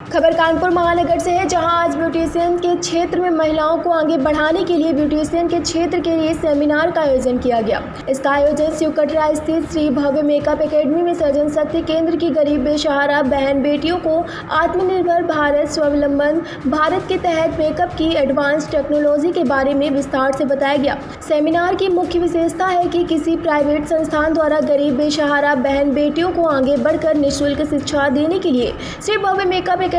खबर कानपुर महानगर से है, जहां आज ब्यूटिशियन के क्षेत्र में महिलाओं को आगे बढ़ाने के लिए ब्यूटिशियन के क्षेत्र के लिए सेमिनार का आयोजन किया गया। इसका आयोजन शिवकटरा स्थित श्री भव्य मेकअप एकेडमी में सृजन शक्ति केंद्र की गरीब बेसहारा बहन बेटियों को आत्मनिर्भर भारत स्वावलंबन भारत के तहत मेकअप की एडवांस टेक्नोलॉजी के बारे में विस्तार से बताया गया। सेमिनार की मुख्य विशेषता है कि किसी प्राइवेट संस्थान द्वारा गरीब बेसहारा बहन बेटियों को आगे बढ़कर निःशुल्क शिक्षा देने के लिए श्री भव्य मेकअप एकेडमी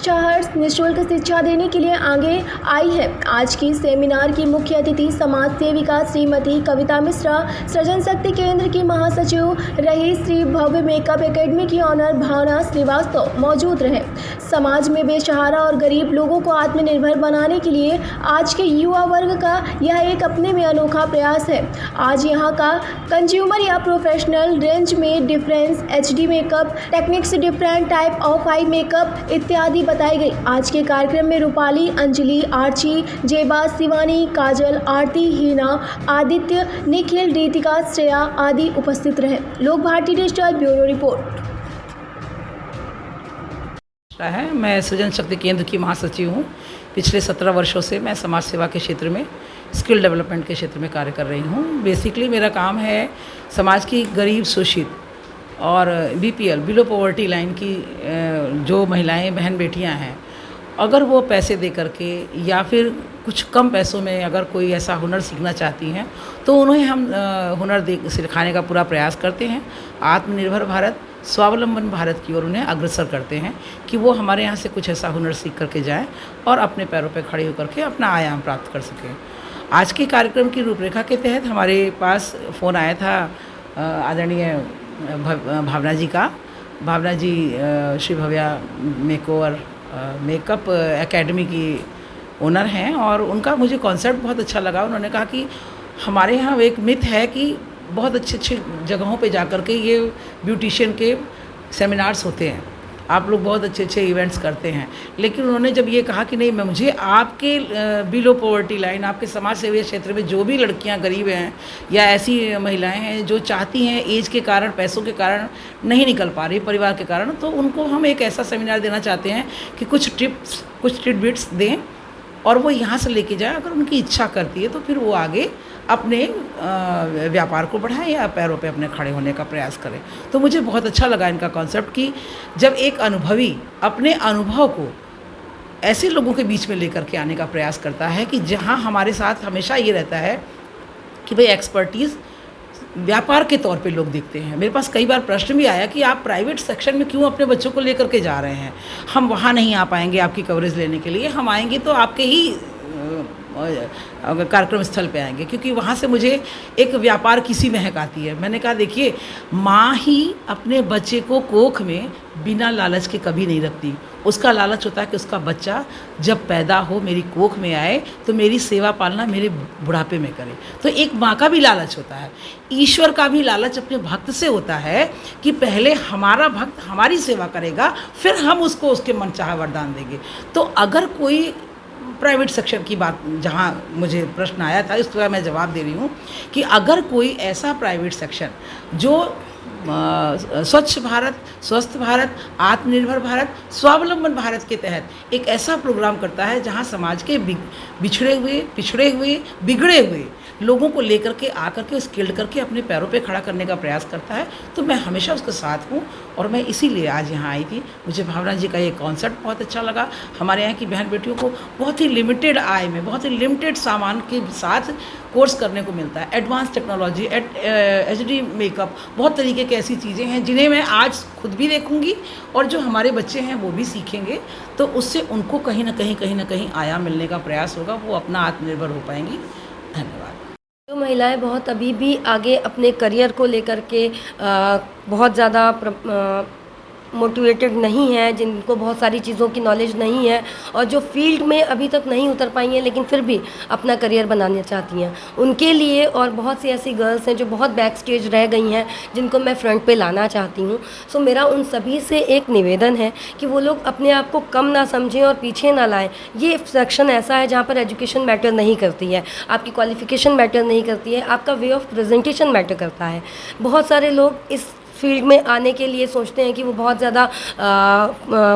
शहर निःशुल्क शिक्षा देने के लिए आगे आई है। आज की सेमिनार की मुख्य अतिथि समाज सेविका श्रीमती कविता मिश्रा, सृजन शक्ति केंद्र की महासचिव रही श्री भव्य मेकअप एकेडमी की ऑनर भावना श्रीवास्तव मौजूद रहे। समाज में बेसहारा और गरीब लोगों को आत्मनिर्भर बनाने के लिए आज के युवा वर्ग का यह एक अपने में अनोखा प्रयास है। आज यहाँ का कंज्यूमर या प्रोफेशनल रेंज में difference HD makeup techniques, different type of eye makeup इत्यादि बताई गई। आज के कार्यक्रम में रूपाली, अंजलि, आर्ची, जेबा, शिवानी, काजल, आरती, हीना, आदित्य, निखिल, रीतिका, श्रेया आदि उपस्थित रहे। लोक भारती डिजिटल ब्यूरो रिपोर्ट है। मैं सृजन शक्ति केंद्र की महासचिव हूँ। पिछले 17 वर्षों से मैं समाज सेवा के क्षेत्र में, स्किल डेवलपमेंट के क्षेत्र में कार्य कर रही हूँ। बेसिकली मेरा काम है समाज की गरीब, शोषित और BPL बिलो पॉवर्टी लाइन की जो महिलाएं, बहन बेटियां हैं, अगर वो पैसे दे करके या फिर कुछ कम पैसों में अगर कोई ऐसा हुनर सीखना चाहती हैं तो उन्हें हम हुनर सिखाने का पूरा प्रयास करते हैं। आत्मनिर्भर भारत, स्वावलंबन भारत की ओर उन्हें अग्रसर करते हैं कि वो हमारे यहाँ से कुछ ऐसा हुनर सीख करके जाएं और अपने पैरों पर खड़े होकर के अपना आयाम प्राप्त कर सकें। आज के कार्यक्रम की रूपरेखा के तहत हमारे पास फ़ोन आया था आदरणीय भावना जी का। भावना जी श्री भव्या मेकअप एकेडमी की ओनर हैं और उनका मुझे कॉन्सेप्ट बहुत अच्छा लगा। उन्होंने कहा कि हमारे यहाँ एक मिथ है कि बहुत अच्छी जगहों पे जाकर के ये ब्यूटिशियन के सेमिनार्स होते हैं, आप लोग बहुत अच्छे इवेंट्स करते हैं, लेकिन उन्होंने जब ये कहा कि नहीं, मैं मुझे आपके बिलो पॉवर्टी लाइन, आपके समाज सेवी क्षेत्र में जो भी लड़कियां गरीब हैं या ऐसी महिलाएं हैं जो चाहती हैं, एज के कारण, पैसों के कारण नहीं निकल पा रही, परिवार के कारण, तो उनको हम एक ऐसा सेमिनार देना चाहते हैं कि कुछ टिप्स, कुछ टिडबिट्स दें और वो यहाँ से लेके जाएं। अगर उनकी इच्छा करती है तो फिर वो आगे अपने व्यापार को बढ़ाएं या पैरों पे अपने खड़े होने का प्रयास करें। तो मुझे बहुत अच्छा लगा इनका कॉन्सेप्ट कि जब एक अनुभवी अपने अनुभव को ऐसे लोगों के बीच में लेकर के आने का प्रयास करता है कि जहां हमारे साथ हमेशा ये रहता है कि भाई एक्सपर्टीज़ व्यापार के तौर पे लोग देखते हैं। मेरे पास कई बार प्रश्न भी आया कि आप प्राइवेट सेक्शन में क्यों अपने बच्चों को लेकर के जा रहे हैं, हम वहाँ नहीं आ पाएंगे आपकी कवरेज लेने के लिए, हम आएंगे तो आपके ही कार्यक्रम स्थल पे आएंगे, क्योंकि वहाँ से मुझे एक व्यापार की सी महक आती है। मैंने कहा देखिए, माँ ही अपने बच्चे को कोख में बिना लालच के कभी नहीं रखती। उसका लालच होता है कि उसका बच्चा जब पैदा हो, मेरी कोख में आए तो मेरी सेवा पालना मेरे बुढ़ापे में करे। तो एक माँ का भी लालच होता है, ईश्वर का भी लालच अपने भक्त से होता है कि पहले हमारा भक्त हमारी सेवा करेगा, फिर हम उसको उसके मनचाहा वरदान देंगे। तो अगर कोई प्राइवेट सेक्शन की बात, जहाँ मुझे प्रश्न आया था, इस तरह मैं जवाब दे रही हूँ कि अगर कोई ऐसा प्राइवेट सेक्शन जो स्वच्छ भारत, स्वस्थ भारत, आत्मनिर्भर भारत, स्वावलंबन भारत के तहत एक ऐसा प्रोग्राम करता है जहाँ समाज के बिछड़े हुए, पिछड़े हुए, बिगड़े हुए लोगों को लेकर के आकर के स्किल्ड करके अपने पैरों पे खड़ा करने का प्रयास करता है, तो मैं हमेशा उसके साथ हूँ और मैं इसीलिए आज यहाँ आई थी। मुझे भावना जी का ये कॉन्सेप्ट बहुत अच्छा लगा। हमारे यहाँ की बहन बेटियों को बहुत ही लिमिटेड आय में, बहुत ही लिमिटेड सामान के साथ कोर्स करने को मिलता है। एडवांस टेक्नोलॉजी, HD मेकअप, बहुत तरीके की ऐसी चीज़ें हैं जिन्हें मैं आज खुद भी देखूंगी और जो हमारे बच्चे हैं वो भी सीखेंगे, तो उससे उनको कहीं ना कहीं आयाम मिलने का प्रयास होगा, वो अपना आत्मनिर्भर हो पाएंगी। धन्यवाद। जो महिलाएं बहुत अभी भी आगे अपने करियर को लेकर के बहुत ज़्यादा मोटिवेटेड नहीं है, जिनको बहुत सारी चीज़ों की नॉलेज नहीं है और जो फील्ड में अभी तक नहीं उतर पाई हैं लेकिन फिर भी अपना करियर बनाना चाहती हैं, उनके लिए, और बहुत सी ऐसी गर्ल्स हैं जो बहुत बैक स्टेज रह गई हैं जिनको मैं फ्रंट पे लाना चाहती हूँ। सो मेरा उन सभी से एक निवेदन है कि वो लोग अपने आप को कम ना समझें और पीछे ना लाएं। ये सेक्शन ऐसा है जहाँ पर एजुकेशन मैटर नहीं करती है, आपकी क्वालिफिकेशन मैटर नहीं करती है, आपका वे ऑफ प्रेजेंटेशन मैटर करता है। बहुत सारे लोग इस फील्ड में आने के लिए सोचते हैं कि वो बहुत ज़्यादा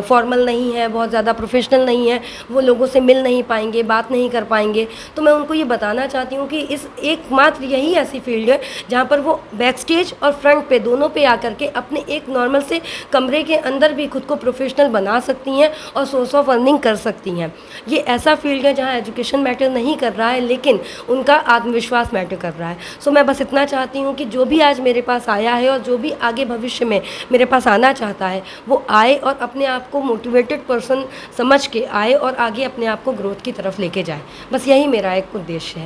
फॉर्मल नहीं है, बहुत ज़्यादा प्रोफेशनल नहीं है, वो लोगों से मिल नहीं पाएंगे, बात नहीं कर पाएंगे। तो मैं उनको ये बताना चाहती हूँ कि इस एकमात्र यही ऐसी फील्ड है जहाँ पर वो बैक स्टेज और फ्रंट पे दोनों पे आकर के अपने एक नॉर्मल से कमरे के अंदर भी खुद को प्रोफेशनल बना सकती हैं और सोर्स ऑफ अर्निंग कर सकती हैं। ये ऐसा फील्ड है जहाँ एजुकेशन मैटर नहीं कर रहा है, लेकिन उनका आत्मविश्वास मैटर कर रहा है। सो मैं बस इतना चाहती हूँ कि जो भी आज मेरे पास आया है और जो भी आगे भविष्य में मेरे पास आना चाहता है वो आए और अपने आप को मोटिवेटेड पर्सन समझ के आए और आगे अपने आप को ग्रोथ की तरफ लेके जाए। बस यही मेरा एक उद्देश्य है।